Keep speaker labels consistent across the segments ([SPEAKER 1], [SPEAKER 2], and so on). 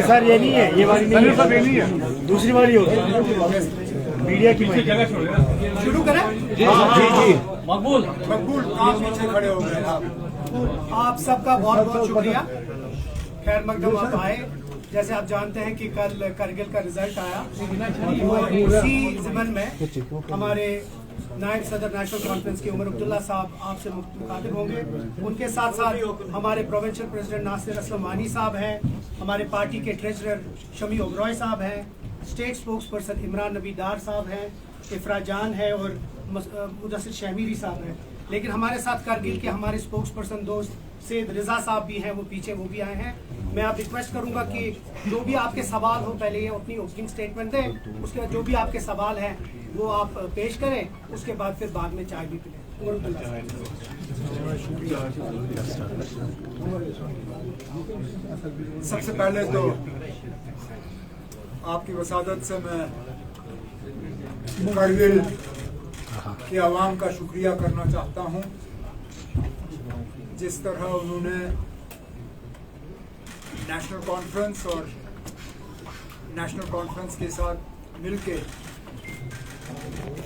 [SPEAKER 1] Sir ये नहीं है, ये वाली नहीं है, दूसरी वाली होगी मीडिया की। शुरू करें? जी मकबूल आप पीछे खड़े हो गए। आप सबका बहुत बहुत शुक्रिया, खैर मकदम आप आए। जैसे आप जानते हैं कि कल करगिल का रिजल्ट आया, उसी ज़िमन में हमारे नायब सदर नेशनल कॉन्फ्रेंस के उमर अब्दुल्ला साहब आपसे मुखातिब होंगे। उनके साथ साथ हमारे प्रोविंशियल प्रेसिडेंट नासिर असलम वानी साहब हैं, हमारे पार्टी के ट्रेजरर शमी ओबरॉय साहब हैं, स्टेट स्पोक्स पर्सन इमरान नबी डार साहब हैं, इफ्रा जान है और मुदस्सिर शहमीरी साहब हैं। लेकिन हमारे साथ करगिल के हमारे स्पोक्स पर्सन दोस्त सैयद रिजा साहब भी हैं, वो पीछे वो भी आए हैं। मैं आप रिक्वेस्ट करूंगा कि जो भी आपके सवाल हो पहले ये अपनी ओपनिंग स्टेटमेंट दें, उसके बाद जो भी आपके सवाल हैं वो आप पेश करें, उसके बाद फिर बाद में चाय भी पिलें।
[SPEAKER 2] सबसे पहले तो आपकी वसादत से मैं करगिल के अवाम का शुक्रिया करना चाहता हूं, जिस तरह उन्होंने नेशनल कॉन्फ्रेंस और नेशनल कॉन्फ्रेंस के साथ मिलके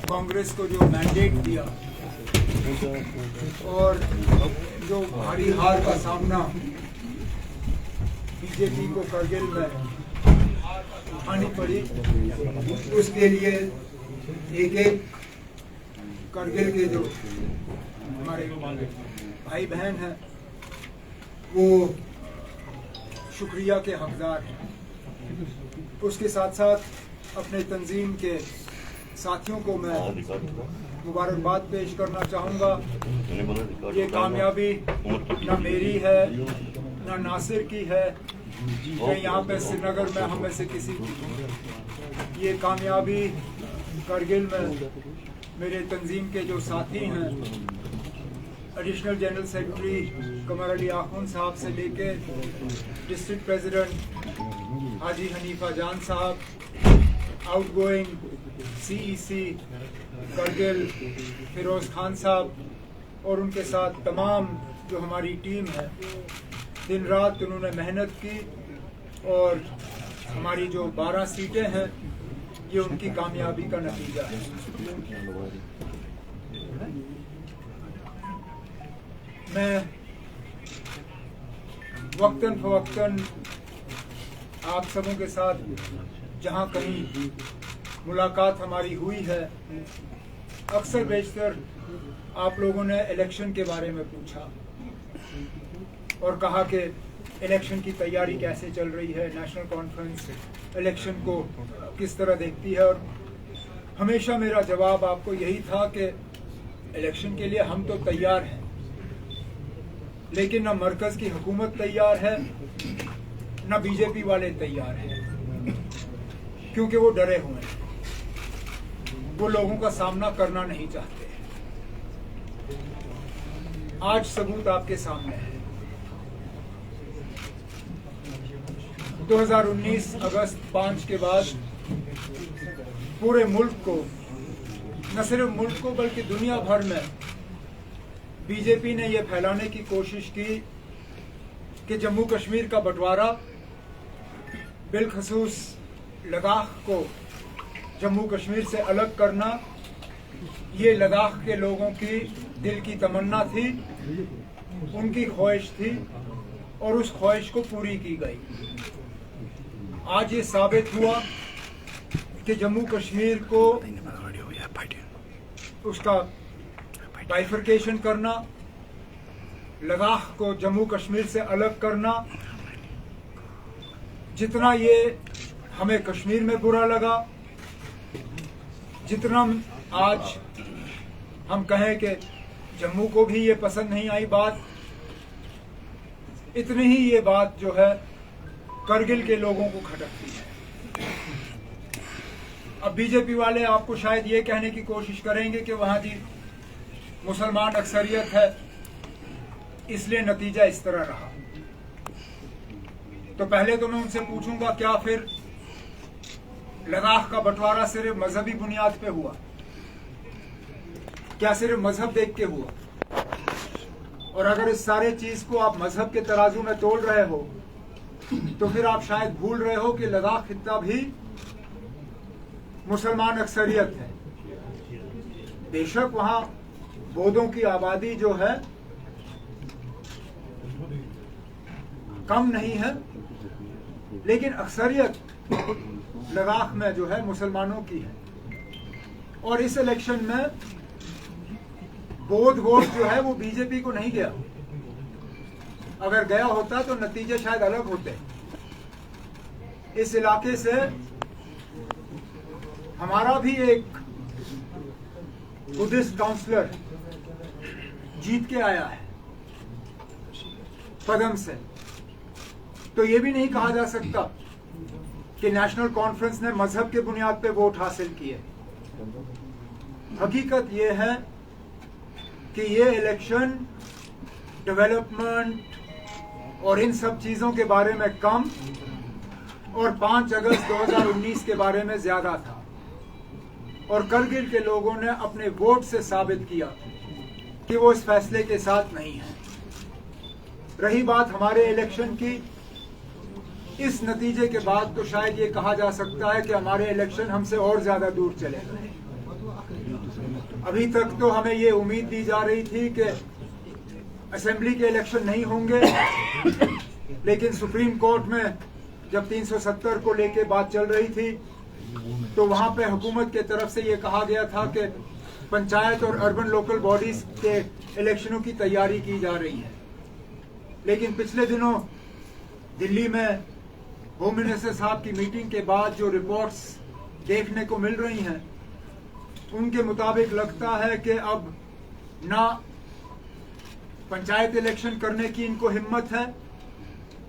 [SPEAKER 2] कांग्रेस को जो मैंडेट दिया और जो भारी हार का सामना बीजेपी को करगिल में उठानी पड़ी, उसके लिए एक एक करगिल के जो हमारे भाई बहन हैं वो शुक्रिया के हकदार हैं। उसके साथ साथ अपने तंजीम के साथियों को मैं मुबारकबाद पेश करना चाहूँगा। ये कामयाबी न मेरी है न नासिर की है, न यहाँ पे श्रीनगर में हम में से किसी की। ये कामयाबी करगिल में मेरे तंजीम के जो साथी हैं, एडिशनल जनरल सेक्रेटरी कमर अली आखुन साहब से लेके डिस्ट्रिक्ट प्रेसिडेंट हाजी हनीफा जान साहब, आउटगोइंग सीईसी करगिल फिरोज खान साहब और उनके साथ तमाम जो हमारी टीम है, दिन रात उन्होंने मेहनत की और हमारी जो 12 सीटें हैं ये उनकी कामयाबी का नतीजा है। मैं वक्तन फवक्तन आप सबों के साथ जहां कहीं मुलाकात हमारी हुई है, अक्सर बेशतर आप लोगों ने इलेक्शन के बारे में पूछा और कहा कि इलेक्शन की तैयारी कैसे चल रही है, नेशनल कॉन्फ्रेंस इलेक्शन को किस तरह देखती है। और हमेशा मेरा जवाब आपको यही था कि इलेक्शन के लिए हम तो तैयार हैं, लेकिन न मरकज की हुकूमत तैयार है न बीजेपी वाले तैयार हैं, क्योंकि वो डरे हुए हैं, वो लोगों का सामना करना नहीं चाहते। आज सबूत आपके सामने है। 2019 अगस्त 5 के बाद पूरे मुल्क को, न सिर्फ मुल्क को बल्कि दुनिया भर में बीजेपी ने यह फैलाने की कोशिश की कि जम्मू कश्मीर का बंटवारा, बिलखसूस लद्दाख को जम्मू कश्मीर से अलग करना, ये लद्दाख के लोगों की दिल की तमन्ना थी, उनकी ख्वाहिश थी और उस ख्वाहिश को पूरी की गई। आज ये साबित हुआ कि जम्मू कश्मीर को उसका बाइफरकेशन करना, लद्दाख को जम्मू कश्मीर से अलग करना, जितना ये हमें कश्मीर में बुरा लगा, जितना आज हम कहें कि जम्मू को भी ये पसंद नहीं आई बात, इतनी ही ये बात जो है करगिल के लोगों को खटकती है। अब बीजेपी वाले आपको शायद ये कहने की कोशिश करेंगे कि वहां जी मुसलमान अक्सरियत है इसलिए नतीजा इस तरह रहा। तो पहले तो मैं उनसे पूछूंगा, क्या फिर लद्दाख का बंटवारा सिर्फ मजहबी बुनियाद पे हुआ? क्या सिर्फ मजहब देख के हुआ? और अगर इस सारे चीज को आप मजहब के तराजू में तोल रहे हो तो फिर आप शायद भूल रहे हो कि लद्दाख खित्ता भी मुसलमान अक्सरियत है। बेशक वहां बौद्धों की आबादी जो है कम नहीं है, लेकिन अक्सरियत लद्दाख में जो है मुसलमानों की है। और इस इलेक्शन में बौद्ध वोट जो है वो बीजेपी को नहीं गया। अगर गया होता तो नतीजे शायद अलग होते। इस इलाके से हमारा भी एक बुद्धिस्ट काउंसलर जीत के आया है पदम से। तो ये भी नहीं कहा जा सकता कि नेशनल कॉन्फ्रेंस ने मजहब के बुनियाद पे वोट हासिल किए। हकीकत ये है कि ये इलेक्शन डेवलपमेंट और इन सब चीजों के बारे में कम और 5 अगस्त 2019 के बारे में ज्यादा था। और करगिल के लोगों ने अपने वोट से साबित किया कि वो इस फैसले के साथ नहीं है। रही बात हमारे इलेक्शन की, इस नतीजे के बाद तो शायद ये कहा जा सकता है कि हमारे इलेक्शन हमसे और ज्यादा दूर चले गए। अभी तक तो हमें ये उम्मीद दी जा रही थी कि असेंबली के इलेक्शन नहीं होंगे, लेकिन सुप्रीम कोर्ट में जब 370 को लेके बात चल रही थी तो वहां पे हुकूमत के तरफ से ये कहा गया था कि पंचायत और अर्बन लोकल बॉडीज के इलेक्शनों की तैयारी की जा रही है। लेकिन पिछले दिनों दिल्ली में होम मिनिस्टर साहब की मीटिंग के बाद जो रिपोर्ट्स देखने को मिल रही हैं, उनके मुताबिक लगता है कि अब ना पंचायत इलेक्शन करने की इनको हिम्मत है,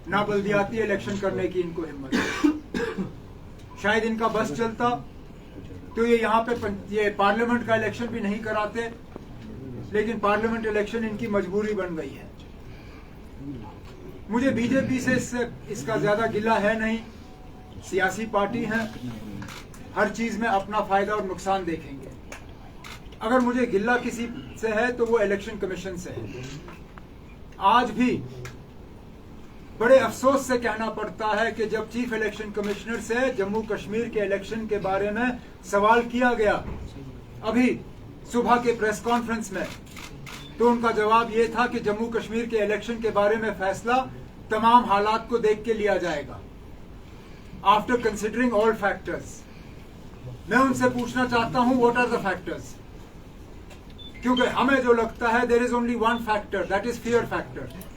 [SPEAKER 2] ना बल्दियाती इलेक्शन करने की इनको हिम्मत है। शायद इनका बस चलता तो ये यहाँ पे ये पार्लियामेंट का इलेक्शन भी नहीं कराते, लेकिन पार्लियामेंट इलेक्शन इनकी मजबूरी बन गई है। मुझे बीजेपी से इसका ज्यादा गिला है नहीं। सियासी पार्टी है, हर चीज में अपना फायदा और नुकसान देखेंगे। अगर मुझे गिल्ला किसी से है तो वो इलेक्शन कमीशन से है। आज भी बड़े अफसोस से कहना पड़ता है कि जब चीफ इलेक्शन कमिश्नर से जम्मू कश्मीर के इलेक्शन के बारे में सवाल किया गया अभी सुबह के प्रेस कॉन्फ्रेंस में, तो उनका जवाब ये था कि जम्मू कश्मीर के इलेक्शन के बारे में फैसला तमाम हालात को देख के लिया जाएगा, आफ्टर कंसिडरिंग ऑल फैक्टर्स। मैं उनसे पूछना चाहता हूं, व्हाट आर द फैक्टर्स? क्योंकि हमें जो लगता है there is only one factor, that is fear factor.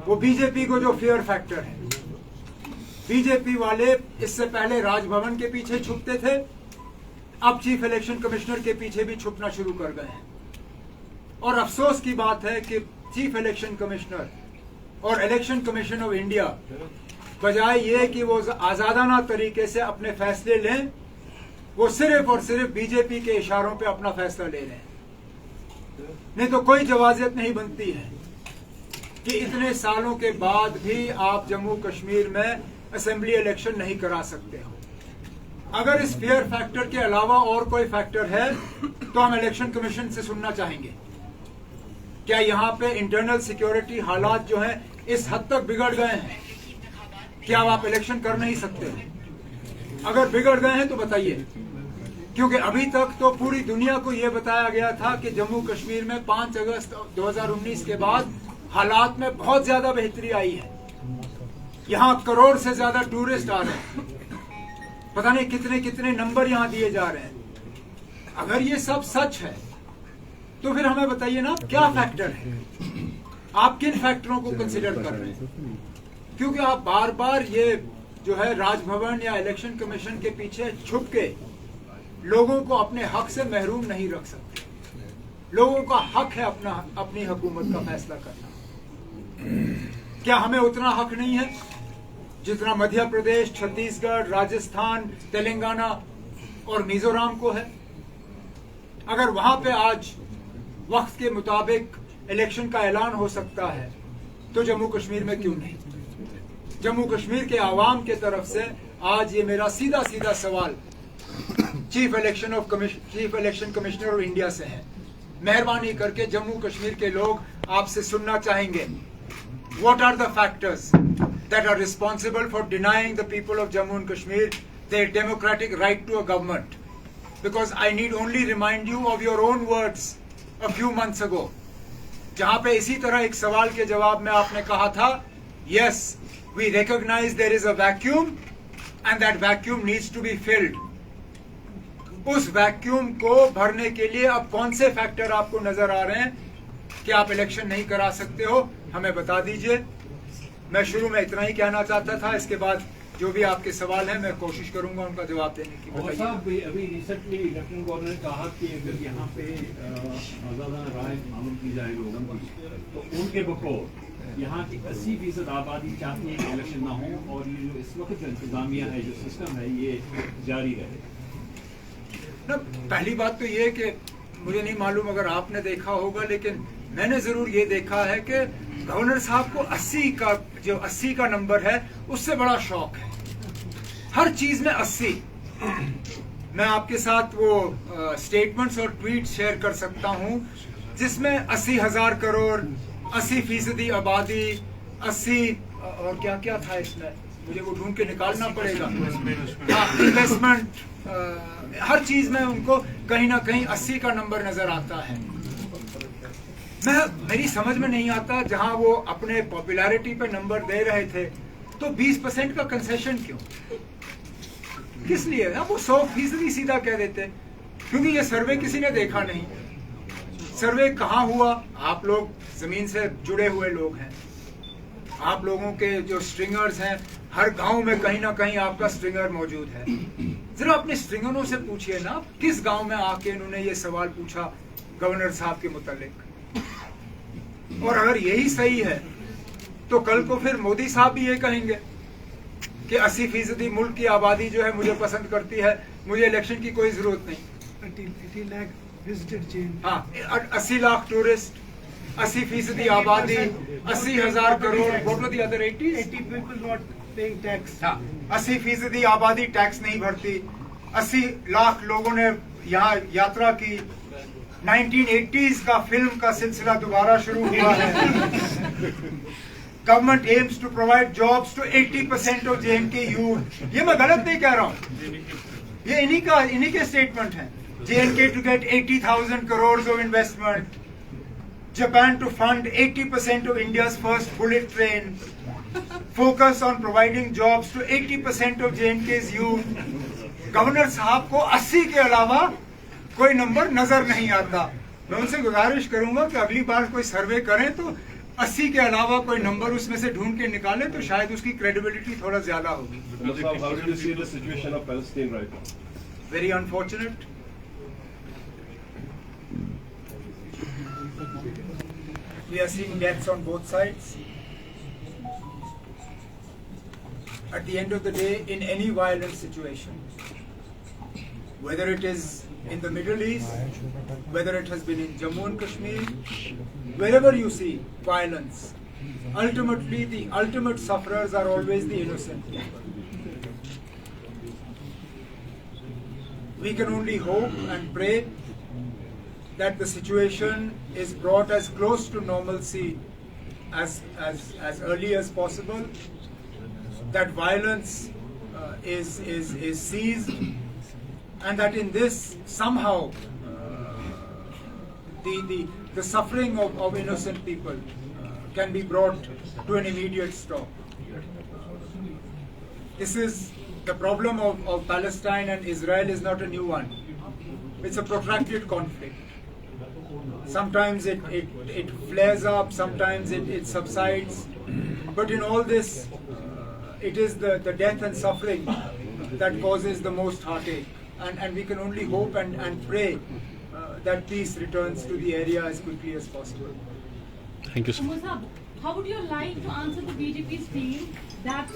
[SPEAKER 2] वो बीजेपी को जो फियर फैक्टर है, बीजेपी वाले इससे पहले राजभवन के पीछे छुपते थे, अब चीफ इलेक्शन कमिश्नर के पीछे भी छुपना शुरू कर गए हैं। और अफसोस की बात है कि चीफ इलेक्शन कमिश्नर और इलेक्शन कमीशन ऑफ इंडिया बजाय ये कि वो आजादाना तरीके से अपने फैसले लें, वो सिर्फ और सिर्फ बीजेपी के इशारों पे अपना फैसला ले रहे हैं। नहीं तो कोई जवाजियत नहीं बनती है कि इतने सालों के बाद भी आप जम्मू कश्मीर में असेंबली इलेक्शन नहीं करा सकते हो। अगर इस फेयर फैक्टर के अलावा और कोई फैक्टर है तो हम इलेक्शन कमीशन से सुनना चाहेंगे। क्या यहाँ पे इंटरनल सिक्योरिटी हालात जो हैं इस हद तक बिगड़ गए हैं कि अब आप इलेक्शन कर नहीं सकते? अगर बिगड़ गए हैं तो बताइए, क्योंकि अभी तक तो पूरी दुनिया को यह बताया गया था कि जम्मू कश्मीर में 5 अगस्त 2019 के बाद हालात में बहुत ज्यादा बेहतरी आई है। यहाँ करोड़ से ज्यादा टूरिस्ट आ रहे हैं, पता नहीं कितने कितने नंबर यहाँ दिए जा रहे हैं। अगर ये सब सच है तो फिर हमें बताइए ना क्या फैक्टर है, आप किन फैक्टरों को कंसिडर कर रहे हैं? क्योंकि आप बार बार ये जो है राजभवन या इलेक्शन कमीशन के पीछे छुप के लोगों को अपने हक से महरूम नहीं रख सकते। लोगों का हक है अपनी हुकूमत का फैसला करना। क्या हमें उतना हक नहीं है जितना मध्य प्रदेश, छत्तीसगढ़, राजस्थान, तेलंगाना और मिजोरम को है? अगर वहां पे आज वक्त के मुताबिक इलेक्शन का ऐलान हो सकता है तो जम्मू कश्मीर में क्यों नहीं? जम्मू कश्मीर के आवाम के तरफ से आज ये मेरा सीधा सीधा सवाल chief election commissioner of India से है। मेहरबानी करके जम्मू कश्मीर के लोग आपसे सुनना चाहेंगे, what are the factors that are responsible for denying the people of Jammu and Kashmir their democratic right to a government? Because I need only remind you of your own words a few months ago, जहां पे इसी तरह एक सवाल के जवाब में आपने कहा था, yes, we recognize there is a vacuum and that vacuum needs to be filled. उस वैक्यूम को भरने के लिए अब कौन से फैक्टर आपको नजर आ रहे हैं कि आप इलेक्शन नहीं करा सकते हो, हमें बता दीजिए। मैं शुरू में इतना ही कहना चाहता था, इसके बाद जो भी आपके सवाल हैं मैं कोशिश करूंगा उनका जवाब देने की।
[SPEAKER 3] बताइए। अभी रिसेंटली लेफ्टिनेंट गवर्नर ने कहा कि अगर यहाँ पे आज़ादाना राय मालूम की जाए लोगों की, तो उनके बकौल यहाँ की 80% आबादी चाहती है कि इलेक्शन ना हो और ये जो इस वक्त जो इंतजामिया है, जो सिस्टम है, ये जारी रहे।
[SPEAKER 2] ना, पहली बात तो ये कि मुझे नहीं मालूम अगर आपने देखा होगा, लेकिन मैंने जरूर ये देखा है कि गवर्नर साहब को 80 का नंबर है उससे बड़ा शौक है, हर चीज में 80। मैं आपके साथ वो स्टेटमेंट्स और ट्वीट शेयर कर सकता हूं जिसमें 80,000 करोड़, 80% आबादी, 80 और क्या क्या था इसमें, मुझे वो ढूंढ के निकालना पड़ेगा, इन्वेस्टमेंट, हर चीज में उनको कहीं ना कहीं 80 का नंबर नजर आता है। मेरी समझ में नहीं आता, जहां वो अपने पॉपुलैरिटी पे नंबर दे रहे थे तो 20% का कंसेशन क्यों, किस लिए? वो 100% सीधा कह देते, क्योंकि ये सर्वे किसी ने देखा नहीं। सर्वे कहाँ हुआ? आप लोग जमीन से जुड़े हुए लोग हैं, आप लोगों के जो स्ट्रिंगर्स हैं, हर गांव में कहीं ना कहीं आपका स्ट्रिंगर मौजूद है। जरा अपने स्ट्रिंगरों से पूछिए ना, किस गांव में आके इन्होंने ये सवाल पूछा गवर्नर साहब के मुतालिक। और अगर यही सही है तो कल को फिर मोदी साहब भी ये कहेंगे कि 80% मुल्क की आबादी जो है मुझे पसंद करती है, मुझे इलेक्शन की कोई जरूरत नहीं।
[SPEAKER 1] 80 लाख विजिटेड चेन,
[SPEAKER 2] हाँ, 80 लाख टूरिस्ट, 80% आबादी, 80,000 crore, what were the other 80
[SPEAKER 1] people not paying tax.
[SPEAKER 2] हाँ, 80% आबादी टैक्स नहीं भरती, 80 लाख लोगों ने यहाँ यात्रा की, 1980s का फिल्म का सिलसिला दोबारा शुरू हुआ है। Government aims to provide jobs to 80% of J&K youth. ये मैं गलत नहीं कह रहा हूँ, ये इन्हीं के स्टेटमेंट है। J&K to get 80,000 crores of investment, Japan to fund 80% of India's first bullet train, focus on providing jobs to 80% of J&K's youth। Governor साहब को 80 के अलावा कोई नंबर नजर नहीं आता। मैं उनसे गुजारिश करूंगा कि अगली बार कोई सर्वे करें तो 80 के अलावा कोई नंबर उसमें से ढूंढ के निकाले तो शायद उसकी क्रेडिबिलिटी थोड़ा ज्यादा होगी। Very unfortunate. We are seeing deaths on both sides. At the end of the day, in any violent situation, whether it is in the Middle East, whether it has been in Jammu and Kashmir, wherever you see violence, ultimately the ultimate sufferers are always the innocent people. We can only hope and pray that the situation is brought as close to normalcy as early as possible, that violence is ceased, and that in this somehow the suffering of innocent people can be brought to an immediate stop. This is the problem of Palestine and Israel is not a new one. It's a protracted conflict. Sometimes it flares up, sometimes it subsides, but in all this, it is the death and suffering that causes the most heartache, and we can only hope and pray that peace returns to the area as quickly as possible.
[SPEAKER 4] Thank you, sir. how would you like to answer the BJP's claim that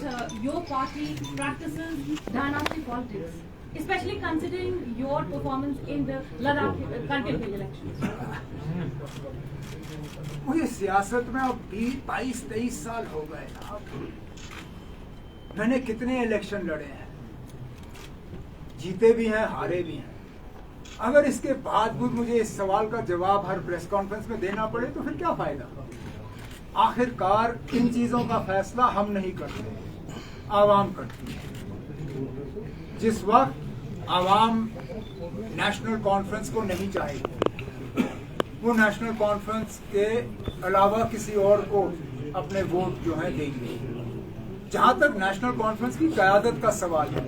[SPEAKER 4] your party practices dynasty politics, especially considering your performance in the Ladakh contemporary elections?
[SPEAKER 2] मुझे सियासत में अब 22-23 साल हो गए ना। मैंने कितने इलेक्शन लड़े हैं, जीते भी हैं, हारे भी हैं। अगर इसके बाद भी मुझे इस सवाल का जवाब हर प्रेस कॉन्फ्रेंस में देना पड़े तो फिर क्या फायदा। आखिरकार इन चीजों का फैसला हम नहीं करते, आवाम करती है। जिस वक्त आवाम नेशनल कॉन्फ्रेंस को नहीं चाहेगी, वो नेशनल कॉन्फ्रेंस के अलावा किसी और को अपने वोट जो है देंगे। जहां तक नेशनल कॉन्फ्रेंस की क़यादत का सवाल है,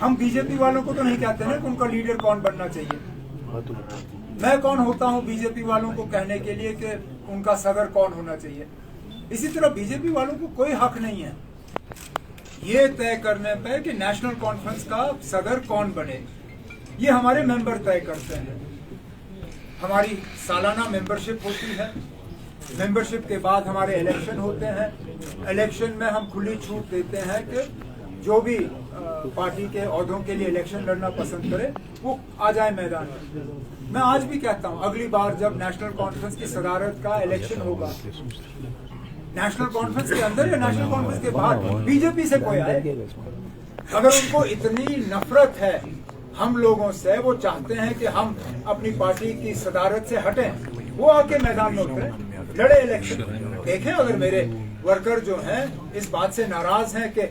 [SPEAKER 2] हम बीजेपी वालों को तो नहीं कहते ना कि उनका लीडर कौन बनना चाहिए। मैं कौन होता हूं बीजेपी वालों को कहने के लिए कि उनका सदर कौन होना चाहिए। इसी तरह बीजेपी वालों को कोई हक नहीं है ये तय करने पे कि नेशनल कॉन्फ्रेंस का सदर कौन बने। ये हमारे मेंबर तय करते हैं। हमारी सालाना मेंबरशिप होती है, मेंबरशिप के बाद हमारे इलेक्शन होते हैं। इलेक्शन में हम खुली छूट देते हैं कि जो भी पार्टी के ओहदों के लिए इलेक्शन लड़ना पसंद करे वो आ जाए मैदान में। मैं आज भी कहता हूं, अगली बार जब नेशनल कॉन्फ्रेंस की सदारत का इलेक्शन होगा, नेशनल कॉन्फ्रेंस के अंदर या नेशनल कॉन्फ्रेंस के बाहर, बीजेपी से कोई आए, अगर उनको इतनी नफरत है हम लोगों से, वो चाहते हैं कि हम अपनी पार्टी की सदारत से हटें, वो आके मैदान में उतरे, लड़े इलेक्शन। देखें, अगर मेरे वर्कर जो हैं इस बात से नाराज हैं कि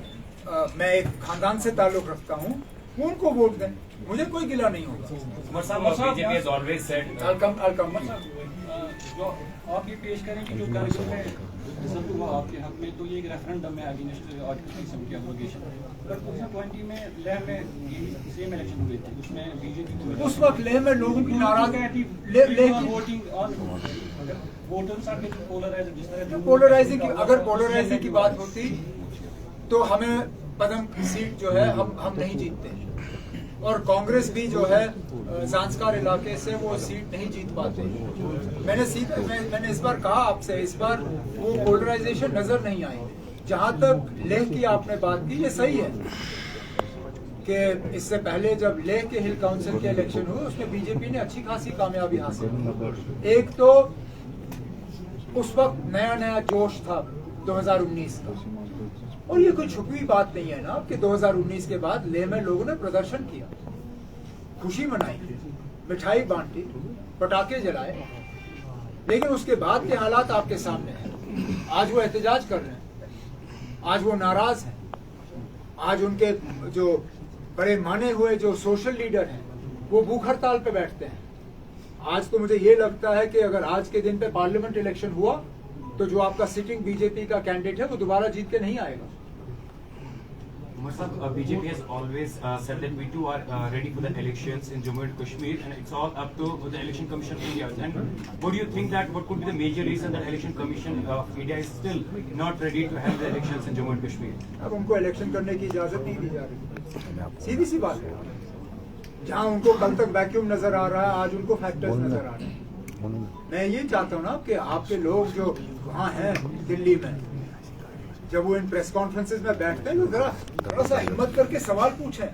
[SPEAKER 2] मैं एक खानदान से ताल्लुक रखता हूं, वो उनको वोट दें, मुझे कोई गिला नहीं होगा।
[SPEAKER 5] जो आप ये पेश करें कि जो कार्यक्रम में रिजल्ट हुआ आपके हक में, तो ये एक रेफरेंडम है अगेंस्ट आर्टिकल 37 की एब्रोगेशन। बट 2020 में लेह में सेम इलेक्शन हुए थे, उसमें बीजेपी
[SPEAKER 2] उस वक्त लेह में लोगों की नाराजगी, पोलराइजिंग की, अगर पोलराइजिंग की बात होती तो हमें पदम सीट जो है हम नहीं जीतते, और कांग्रेस भी जो है ज़ांस्कार इलाके से वो सीट नहीं जीत पाते। मैंने इस बार कहा आपसे, इस बार वो पोलराइजेशन नजर नहीं आई। जहां तक लेह की आपने बात की, ये सही है कि इससे पहले जब लेह के हिल काउंसिल के इलेक्शन हुए उसमें बीजेपी ने अच्छी खासी कामयाबी हासिल की। एक तो उस वक्त नया नया जोश था 2019 का, और ये कोई छुपी बात नहीं है ना कि 2019 के बाद लेह में लोगों ने प्रदर्शन किया, खुशी मनाई, मिठाई बांटी, पटाखे जलाए, लेकिन उसके बाद के हालात आपके सामने हैं। आज वो एहतजाज कर रहे हैं, आज वो नाराज हैं, आज उनके जो बड़े माने हुए जो सोशल लीडर हैं वो भूख हड़ताल पे बैठते हैं। आज तो मुझे ये लगता है कि अगर आज के दिन पे पार्लियामेंट इलेक्शन हुआ तो जो आपका सिटिंग बीजेपी का कैंडिडेट है वो दोबारा जीत के नहीं आएगा।
[SPEAKER 6] BJP has always said that we too are ready for the elections in Jammu and Kashmir, and it's all up to the Election Commission of India. And what do you think that what could be the major reason that Election Commission of India is still not ready to have the elections in Jammu and Kashmir?
[SPEAKER 2] अब उनको election करने की इजाजत नहीं दी जा रही, सीधी सी बात है। जहां उनको कल तक वैक्यूम नजर आ रहा है, आज उनको फैक्टर्स नजर आ रहे हैं। मैं ये चाहता हूँ ना कि आपके लोग जो वहाँ हैं दिल्ली में, जब वो इन प्रेस कॉन्फ्रेंसेस में बैठते हैं तो जरा सा हिम्मत करके सवाल पूछें।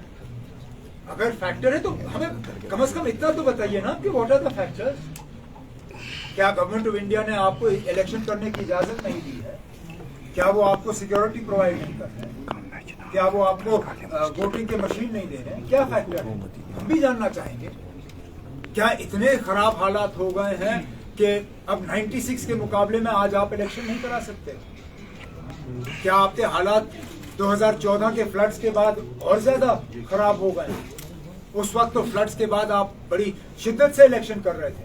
[SPEAKER 2] अगर फैक्टर है तो हमें कम से कम इतना तो बताइए ना कि व्हाट आर द फैक्टर्स। क्या गवर्नमेंट ऑफ इंडिया ने आपको इलेक्शन करने की इजाजत नहीं दी है? क्या वो आपको सिक्योरिटी प्रोवाइड नहीं कर रहे हैं? क्या वो आपको वोटिंग की मशीन नहीं दे रहे हैं? क्या फैक्टर है, हम भी जानना चाहेंगे। क्या इतने खराब हालात हो गए हैं कि अब 96 के मुकाबले में आज आप इलेक्शन नहीं करा सकते? क्या आपके हालात 2014 के फ्लड्स के बाद और ज्यादा खराब हो गए? उस वक्त तो फ्लड्स के बाद आप बड़ी शिद्दत से इलेक्शन कर रहे थे।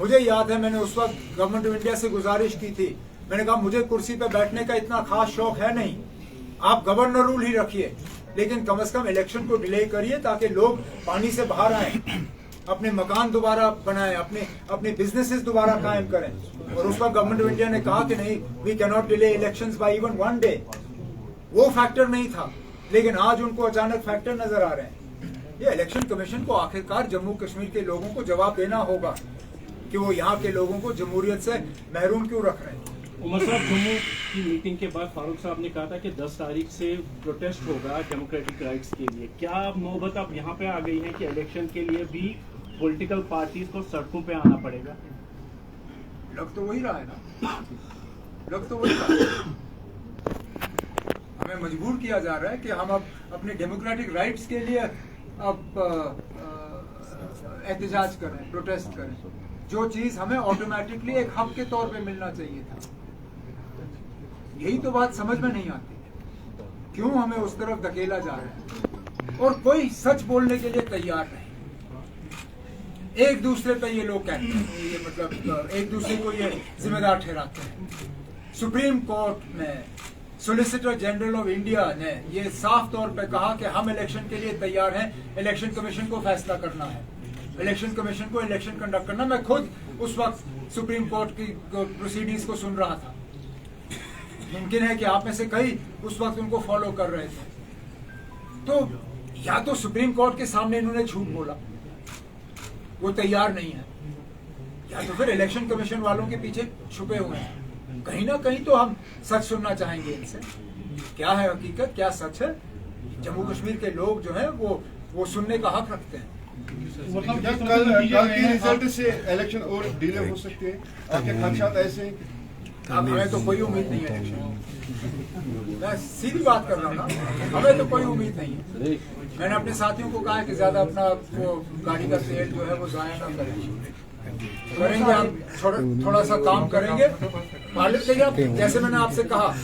[SPEAKER 2] मुझे याद है मैंने उस वक्त गवर्नमेंट ऑफ इंडिया से गुजारिश की थी, मैंने कहा मुझे कुर्सी पे बैठने का इतना खास शौक है नहीं, आप गवर्नर रूल ही रखिए, लेकिन कम से कम इलेक्शन को डिले करिए ताकि लोग पानी से बाहर आए, अपने मकान दोबारा बनाएं, अपने बिजनेसेस दोबारा कायम करें। और उस वक्त गवर्नमेंट ऑफ इंडिया ने कहा कि नहीं, we can not delay elections by even one day. वो फैक्टर नहीं था, लेकिन आज उनको अचानक फैक्टर नजर आ रहे हैं। ये इलेक्शन कमीशन को आखिरकार जम्मू कश्मीर के लोगों को जवाब देना होगा कि वो यहाँ के लोगों को जमहूरियत से महरूम क्यों रख रहे हैं।
[SPEAKER 5] उमर साहब, जम्मू की मीटिंग के बाद फारूक साहब ने कहा था कि 10 तारीख से प्रोटेस्ट होगा डेमोक्रेटिक राइट्स के लिए। क्या नौबत अब यहाँ पे आ गई है कि इलेक्शन के लिए भी पॉलिटिकल पार्टीज को सड़कों पे आना पड़ेगा?
[SPEAKER 2] लग तो वही रहा है ना, लग तो वही रहा है। हमें मजबूर किया जा रहा है कि हम अब अपने डेमोक्रेटिक राइट्स के लिए अब एहतजाज करें, प्रोटेस्ट करें, जो चीज हमें ऑटोमेटिकली एक हक के तौर पे मिलना चाहिए था। यही तो बात समझ में नहीं आती, क्यों हमें उस तरफ धकेला जा रहा है और कोई सच बोलने के लिए तैयार नहीं। एक दूसरे पे ये लोग कहते हैं, ये मतलब एक दूसरे को ये जिम्मेदार ठहराते हैं। सुप्रीम कोर्ट में सोलिसिटर जनरल ऑफ इंडिया ने ये साफ तौर पे कहा कि हम इलेक्शन के लिए तैयार हैं, इलेक्शन कमीशन को फैसला करना है, इलेक्शन कमीशन को इलेक्शन कंडक्ट करना। मैं खुद उस वक्त सुप्रीम कोर्ट की प्रोसीडिंग्स को सुन रहा था। मुमकिन है कि आप में से कई उस वक्त उनको फॉलो कर रहे थे। तो या तो सुप्रीम कोर्ट के सामने इन्होंने झूठ बोला, वो तैयार नहीं है, या तो फिर इलेक्शन कमीशन वालों के पीछे छुपे हुए हैं। कहीं ना कहीं तो हम सच सुनना चाहेंगे इनसे, क्या है हकीकत, क्या सच है। जम्मू कश्मीर के लोग जो है वो सुनने का हक रखते हैं।
[SPEAKER 7] कल की रिजल्ट से इलेक्शन और डिले हो सकते हैं, आपके खदशात ऐसे?
[SPEAKER 2] अब हमें तो कोई उम्मीद नहीं है इलेक्शन, मैं सीधी बात कर रहा हूँ ना, हमें तो कोई उम्मीद नहीं है। मैंने अपने साथियों को कहा है कि ज्यादा अपना वो गाड़ी का तेल जो है वो जाया ना करेंगे, हम थोड़ा सा काम करेंगे। पार्लियामेंट, जैसे मैंने आपसे कहा,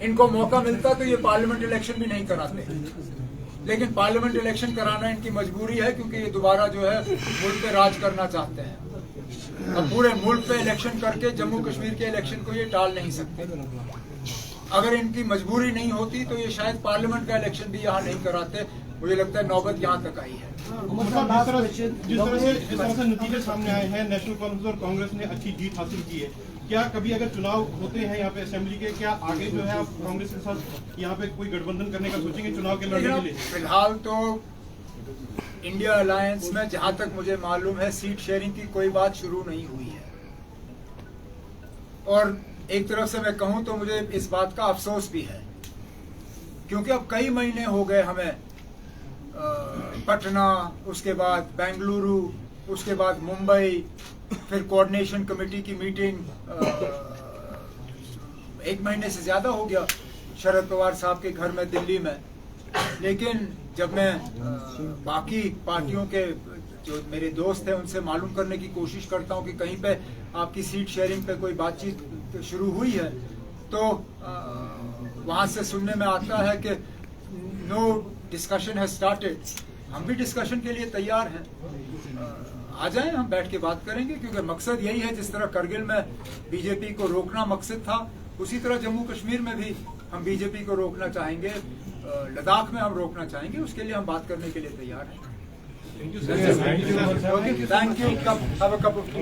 [SPEAKER 2] इनको मौका मिलता तो ये पार्लियामेंट इलेक्शन भी नहीं कराते, लेकिन पार्लियामेंट इलेक्शन कराना इनकी मजबूरी है, क्योंकि ये दोबारा जो है मुल्क पे राज करना चाहते हैं। अब पूरे मुल्क पे इलेक्शन करके जम्मू कश्मीर के इलेक्शन को ये टाल नहीं सकते। अगर इनकी मजबूरी नहीं होती तो ये शायद पार्लियामेंट का इलेक्शन भी यहाँ नहीं कराते। मुझे लगता है नौबत यहाँ तक आई है।
[SPEAKER 7] जिस तरह से नतीजे सामने आए हैं, नेशनल कॉन्फ्रेंस और कांग्रेस ने अच्छी जीत हासिल की है, क्या कभी अगर चुनाव होते हैं यहाँ पे असेंबली के, क्या आगे जो है आप कांग्रेस के साथ यहाँ पे कोई गठबंधन करने का सोचेंगे चुनाव के लड़ने के लिए?
[SPEAKER 2] फिलहाल तो इंडिया अलायंस में जहां तक मुझे मालूम है सीट शेयरिंग की कोई बात शुरू नहीं हुई है। और एक तरफ से मैं कहूं तो मुझे इस बात का अफसोस भी है, क्योंकि अब कई महीने हो गए हमें पटना, उसके बाद बेंगलुरु, उसके बाद मुंबई, फिर कोऑर्डिनेशन कमेटी की मीटिंग 1 महीने से ज्यादा हो गया शरद पवार साहब के घर में दिल्ली में। लेकिन जब मैं बाकी पार्टियों के जो मेरे दोस्त हैं उनसे मालूम करने की कोशिश करता हूं कि कहीं पे आपकी सीट शेयरिंग पे कोई बातचीत शुरू हुई है, तो वहां से सुनने में आता है कि नो डिस्कशन हैज स्टार्टेड। हम भी डिस्कशन के लिए तैयार हैं, आ जाएं, हम बैठ के बात करेंगे, क्योंकि मकसद यही है, जिस तरह करगिल में बीजेपी को रोकना मकसद था, उसी तरह जम्मू कश्मीर में भी हम बीजेपी को रोकना चाहेंगे, लद्दाख में हम रोकना चाहेंगे, उसके लिए हम बात करने के लिए तैयार हैं। Thank you. Have a cup of T.